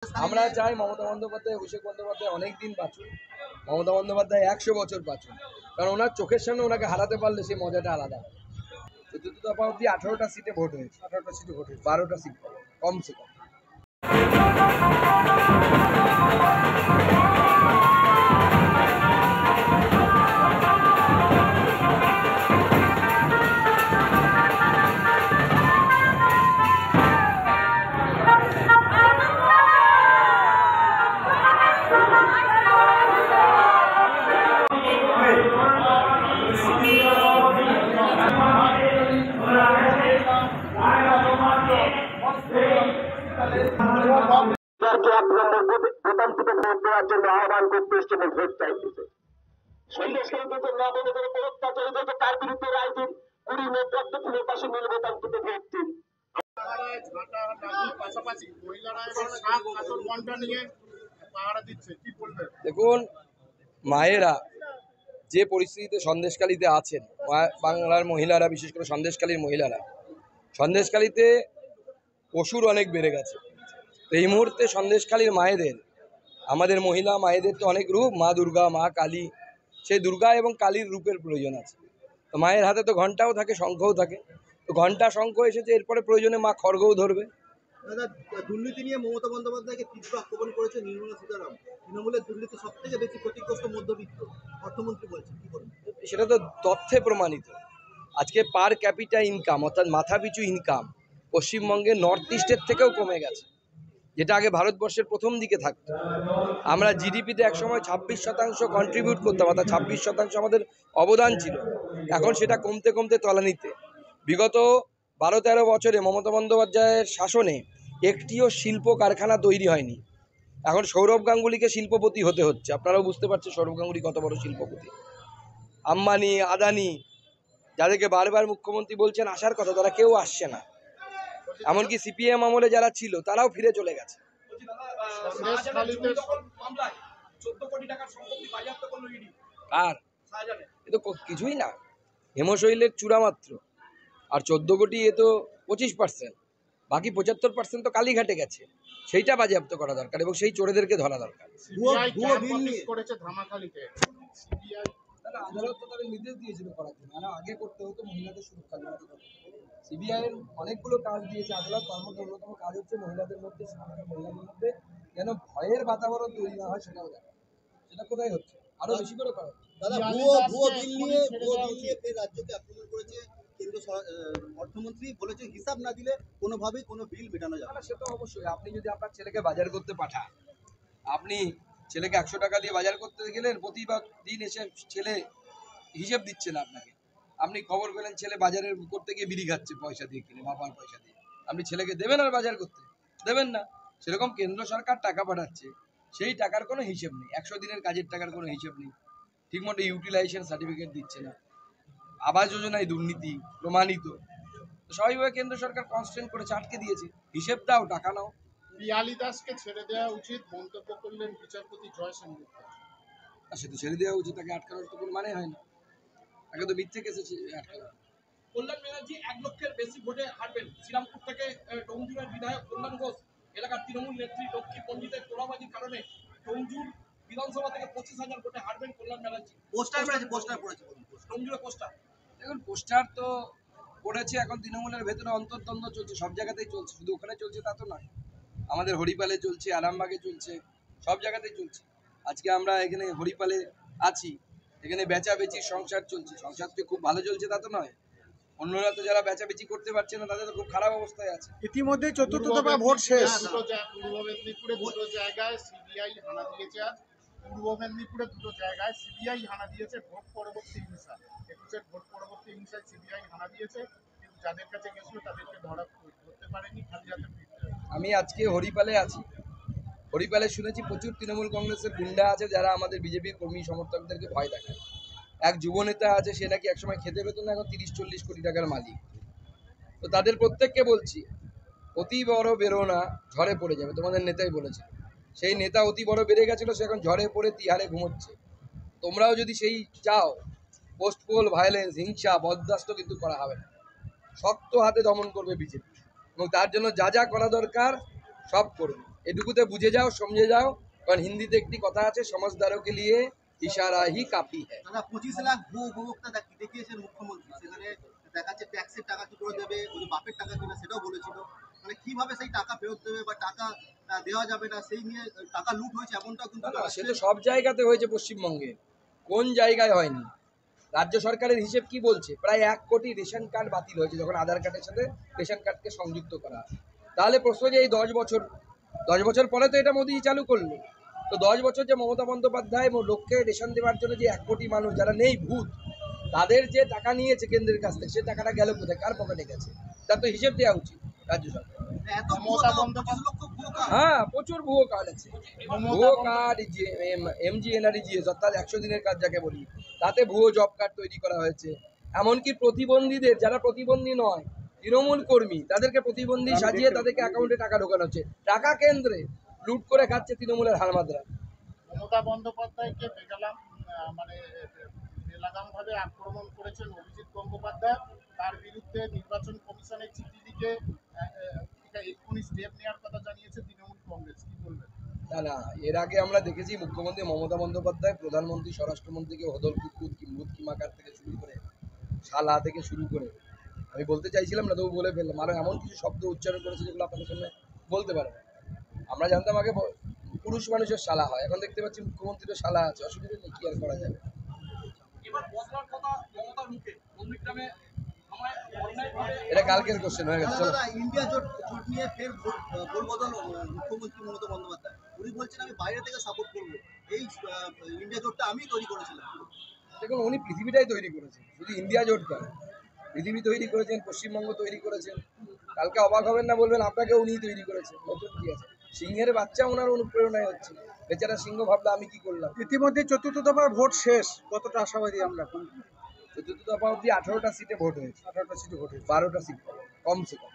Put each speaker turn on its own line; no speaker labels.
আমরা চাই মমতা বন্দ্যোপাধ্যায়, অভিষেক বন্দ্যোপাধ্যায় অনেক দিন বাঁচুন, মমতা বন্দ্যোপাধ্যায় 100 বছর বাঁচুন, কারণ ওনার চোখের সামনে ওনাকে হারাতে পারলে সেই মজাটা আলাদা। চতুর্থ দফা অব্দি 18টা সিটে ভোট হয়েছে, 12টা সিট কমসে কম।
আহ্বান করতে এসছে এবং ভোট চাইতেছে। সন্দেশকারীদের না বলে করে অত্যাচার হয়েছে, তার বিরুদ্ধে রায় দিন। 20 মে প্রত্যেকের পাশে মিলে ভোটার ভোট দিন।
দেখুন, মায়েরা যে পরিস্থিতিতে সন্দেশখালীতে আছেন, বাংলার মহিলারা, বিশেষ করে সন্দেশখালীর মহিলারা, সন্দেশখালীতে পশুর অনেক বেড়ে গেছে। তো এই মুহূর্তে সন্দেশখালীর মায়েদের, আমাদের মহিলা মায়েদের তো অনেক রূপ, মা দুর্গা, মা কালী, সেই দুর্গা এবং কালীর রূপের প্রয়োজন আছে। তো মায়ের হাতে তো ঘণ্টাও থাকে, শঙ্খও থাকে। তো ঘণ্টা শঙ্খ এসেছে, এরপরে প্রয়োজনে মা খড়গও ধরবে।
দাদা, দুর্নীতি নিয়ে মমতা বন্দ্যোপাধ্যায়কে তীব্র আক্রমণ করেছে নির্মলা সীতারামন। তৃণমূলের দুর্নীতি সব থেকে বেশি ক্ষতিগ্রস্ত মধ্যবিত্ত, অর্থমন্ত্রী বলছেন, কি বলবেন?
সেটা তো তথ্যে প্রমাণিত। আজকে পার ক্যাপিটা ইনকাম, অর্থাৎ মাথাপিছু ইনকাম পশ্চিমবঙ্গের নর্থ ইস্টের থেকেও কমে গেছে, যেটা আগে ভারতবর্ষের প্রথম দিকে থাকতো। আমরা জিডিপিতে একসময় 26% কন্ট্রিবিউট করতাম, অর্থাৎ 26% আমাদের অবদান ছিল। এখন সেটা কমতে কমতে তলানিতে। বিগত 12-13 বছরে মমতা বন্দ্যোপাধ্যায়ের শাসনে একটিও শিল্প কারখানা তৈরি হয়নি। এখন সৌরভ গাঙ্গুলিকে শিল্পপতি হতে হচ্ছে। আপনারাও বুঝতে পারছেন সৌরভ গাঙ্গুলি কত বড় শিল্পপতি। আম্বানি, আদানি, যাদেরকে বারবার মুখ্যমন্ত্রী বলছেন আসার কথা, তারা কেউ আসছে না। এমনকি সিপিএম আমলে যারা ছিল তারাও ফিরে চলে গেছে। আর এ তো কিছুই না, হেমশৈলের চূড়া মাত্র। আর 14 কোটি এ তো 25%, বাকি 75% তো কালীঘাটে গেছে। সেইটা বাজেয়াপ্ত করা দরকার এবং সেই চোরেদেরকে ধরা দরকার। আদালত তো তাদের নির্দেশ দিয়েছিল করার জন্য, আগে করতে হতো মহিলাদের সুরক্ষা। সিবিআই এর অনেকগুলো কাজ দিয়েছে আদালত, তার মধ্যে অন্যতম কাজ হচ্ছে মহিলাদের মধ্যে, মহিলাদের মধ্যে যেন ভয়ের বাতাবরণ তৈরি না হয় সেটাও দেখা। সেটা কোথায় হচ্ছে, আরো বেশি করে করা।
দাদা, ভুয়ো বিল নিয়ে ফের রাজ্যকে আক্রমণ করেছে কেন্দ্র অর্থমন্ত্রী, বলেছে হিসাব না দিলে কোনোভাবেই কোনো বিল মেটানো যাবে না।
সে তো অবশ্যই। আপনি যদি আপনার ছেলেকে বাজার করতে পাঠান, আপনি ছেলেকে 100 টাকা দিয়ে বাজার করতে গেলেন, প্রতিবার দিন এসে ছেলে হিসেব দিচ্ছে না আপনাকে। আপনি খবর পেলেন ছেলে বাজারের করতে গিয়ে বিড়ি খাচ্ছে পয়সা দিয়ে কিনে, বাবার পয়সা দিয়ে। আপনি ছেলেকে দেবেন আর বাজার করতে? দেবেন না। সেরকম কেন্দ্র সরকার টাকা পাঠাচ্ছে, সেই টাকার কোনো হিসেব নেই। 100 দিনের কাজের টাকার কোনো হিসেব নেই। ঠিকমতো ইউটিলাইজেশন সার্টিফিকেট দিচ্ছে না। আবাস যোজনায় দুর্নীতি প্রমাণিত। স্বাভাবিকভাবে কেন্দ্র সরকার কনস্ট্যান্ট করেছে, আটকে দিয়েছে। হিসেব দাও, টাকা নাও।
পিয়ালি দাসকে ছেড়ে দেওয়া উচিত মন্তব্য করলেন বিচারপতি জয় সেনগুপ্ত।
সে তো ছেড়ে দেওয়া উচিত, তাকে আটকানোর তো কোনো মানে হয় না। তাকে তো মিথ্যে কেসে আটকানো।
কল্যাণ ব্যানার্জি 1 লক্ষের বেশি ভোটে হারবেন। শ্রীরামপুর থেকে টংজুরের বিধায়ক কল্যাণ ঘোষ এলাকার তৃণমূল নেত্রী লক্ষ্মী পণ্ডিতের তোলাবাজির কারণে টংজুর বিধানসভা থেকে 25,000 ভোটে হারবেন কল্যাণ ব্যানার্জি।
পোস্টার পড়েছে
টংজুরে পোস্টার।
দেখুন, পোস্টার তো পড়েছে, এখন তৃণমূলের ভেতরে অন্তর্দ্বন্দ্ব চলছে, সব জায়গাতেই চলছে, শুধু ওখানে চলছে তা তো নয়। আমাদের হরিপালে চলছে, আরামবাগে চলছে, সব জায়গাতেই চলছে। আজকে আমরা এখানে হরিপালে আছি, এখানে বেচাবেচির সংসার চলছে। সংসার যে খুব ভালো চলছে তা তো নয়। অন্যরা তো যারা বেচাবেচি করতে পারছে না, তাদের তো খুব খারাপ অবস্থায় আছে।
ইতিমধ্যে চতুর্থ দফা ভোট শেষ। পূর্ব মেদিনীপুরে দুটো জায়গায় সিবিআই হানা দিয়েছে। আজ পূর্ব মেদিনীপুরে দুটো জায়গায় সিবিআই হানা দিয়েছে ভোট পরবর্তী হিংসা। 21-এর ভোট পরবর্তী হিংসায় সিবিআই হানা দিয়েছে, কিন্তু যাদের কাছে গেছিল তাদেরকে ধরতে পারেনি, খালি হাতে ফিরতে হবে।
আমি আজকে হরিপালে আছি। হরিপালে শুনেছি প্রচুর তৃণমূল কংগ্রেসের গুন্ডা আছে যারা আমাদের বিজেপির কর্মী সমর্থকদেরকে ভয় দেখায়। এক যুবনেতা আছে, সে নাকি একসময় খেতে পেত না, এখন 30-40 কোটি টাকার মালিক। তো তাদের প্রত্যেককে বলছি, অতি বড় বেরো না, ঝড়ে পড়ে যাবে। তোমাদের নেতাই বলেছে, সেই নেতা অতি বড় বেড়ে গেছিল, সে এখন ঝড়ে পড়ে তিহারে ঘুমোচ্ছে। তোমরাও যদি সেই চাও, পোস্ট পোল ভায়োলেন্স, হিংসা, বরদাস্ত কিন্তু করা হবে না। শক্ত হাতে দমন করবে বিজেপি, এবং তার জন্য যা যা করা দরকার সব করবে। এটুকুতে বুঝে যাও, সমঝে যাও, কারণ হিন্দিতে একটি কথা আছে, সমঝদারোকে লিয়ে ইশারা হি কাফি হ্যায়।
দাদা 25 লাখ ভুয়ো উপভোক্তা দেখিয়েছেন মুখ্যমন্ত্রী, সেখানে দেখাচ্ছে ট্যাক্সের টাকা কি করে দেবে, ওই যে বাপের টাকা কিনা সেটাও বলেছিল। মানে কিভাবে সেই টাকা ফেরত দেবে বা টাকা দেওয়া যাবে না সেই নিয়ে টাকা লুট হয়েছে এমনটাও কিন্তু
না, সে তো সব জায়গাতে হয়েছে পশ্চিমবঙ্গে, কোন জায়গায় হয়নি? রাজ্য সরকারের হিসেব কি বলছে? প্রায় 1 কোটি রেশন কার্ড বাতিল হয়েছে যখন আধার কার্ডের সাথে রেশন কার্ডকে সংযুক্ত করা হয়। তাহলে প্রশ্ন যে এই 10 বছর পরে তো এটা মোদিজি চালু করলো, তো 10 বছর যে মমতা বন্দ্যোপাধ্যায় লোককে রেশন দেওয়ার জন্য যে 1 কোটি মানুষ যারা নেই ভূত, তাদের যে টাকা নিয়েছে কেন্দ্রের কাছ থেকে, সে টাকাটা গেল কোথায়, কার পকেটে গেছে, তার তো হিসেব দেওয়া উচিত রাজ্য সরকার।
এত
মমতা বন্দ্যোপাধ্যায়
25 লক্ষ ভুয়ো কার্ড।
হ্যাঁ, প্রচুর ভুয়ো কার্ড আছে। ভুয়ো কার্ড, MGNREGS অর্থাৎ 100 দিনের কাজ যাকে বলি, তাতে ভুয়ো জব কার্ড তৈরি করা হয়েছে। এমনকি প্রতিবন্ধীদের, যারা প্রতিবন্ধী নয়, তৃণমূল কর্মী, তাদেরকে প্রতিবন্ধী সাজিয়ে তাদেরকে অ্যাকাউন্টে টাকা ঢোকানো হচ্ছে। টাকা কেন্দ্রে লুট করে খাচ্ছে তৃণমূলের হারমাদরা।
মমতা বন্দ্যোপাধ্যায়কে বেলাগামভাবে আক্রমণ করেছেন অভিজিৎ গঙ্গোপাধ্যায়। তার বিরুদ্ধে নির্বাচন কমিশনে চিঠি লিখে এটা এক্ষুনি স্টেপ নেওয়ার কথা জানিয়েছে তৃণমূল কংগ্রেস। কি বলবেন?
না, এর আগে আমরা দেখেছি মুখ্যমন্ত্রী মমতা বন্দ্যোপাধ্যায় প্রধানমন্ত্রী, স্বরাষ্ট্রমন্ত্রীকে হদল কুতকুত কিম্বুত কিমাকার থেকে শুরু করে, শালা থেকে শুরু করে, আমি বলতে চাইছিলাম না তবু বলে ফেললাম, আরো এমন কিছু শব্দ উচ্চারণ করেছে যেগুলো আপনাদের সামনে বলতে পারবো না। আমরা জানতাম আগে পুরুষ মানুষের শালা হয়, এখন দেখতে পাচ্ছি মুখ্যমন্ত্রীরও শালা আছে, অসুবিধা নেই, কি আর করা যাবে।
এবার বদলার কথা মমতার মুখে, নন্দীগ্রামে আমায় অন্যায়ভাবে
এটা কালকের কোশ্চেন হয়ে গেছে,
দাদা
চলো।
দাদা ইন্ডিয়া জোট নিয়ে ফের ভোট বদল মুখ্যমন্ত্রী মমতা বন্দ্যোপাধ্যায়, উনি বলছেন আমি বাইরে থেকে সাপোর্ট করবো, এই ইন্ডিয়া জোটটা আমি তৈরি করেছিলাম।
দেখুন, উনি পৃথিবীটাই তৈরি করেছেন, শুধু ইন্ডিয়া জোট কেন, পৃথিবী তৈরি করেছেন, পশ্চিমবঙ্গ তৈরি করেছেন। কালকে অবাক হবেন না, বলবেন আপনাকে উনিই তৈরি করেছেন, নতুন কি আছে? সিংহের বাচ্চা ওনার অনুপ্রেরণায় হচ্ছে, বেচারা সিংহ ভাবলো আমি কি করলাম।
ইতিমধ্যে চতুর্থ দফার ভোট শেষ, কতটা আশাবাদী আমরা এখন?
চতুর্থ দফা অব্দি 18টা সিটে ভোট হয়েছে,
18টা সিটে ভোট হয়েছে।
12টা সিট কমসে কম।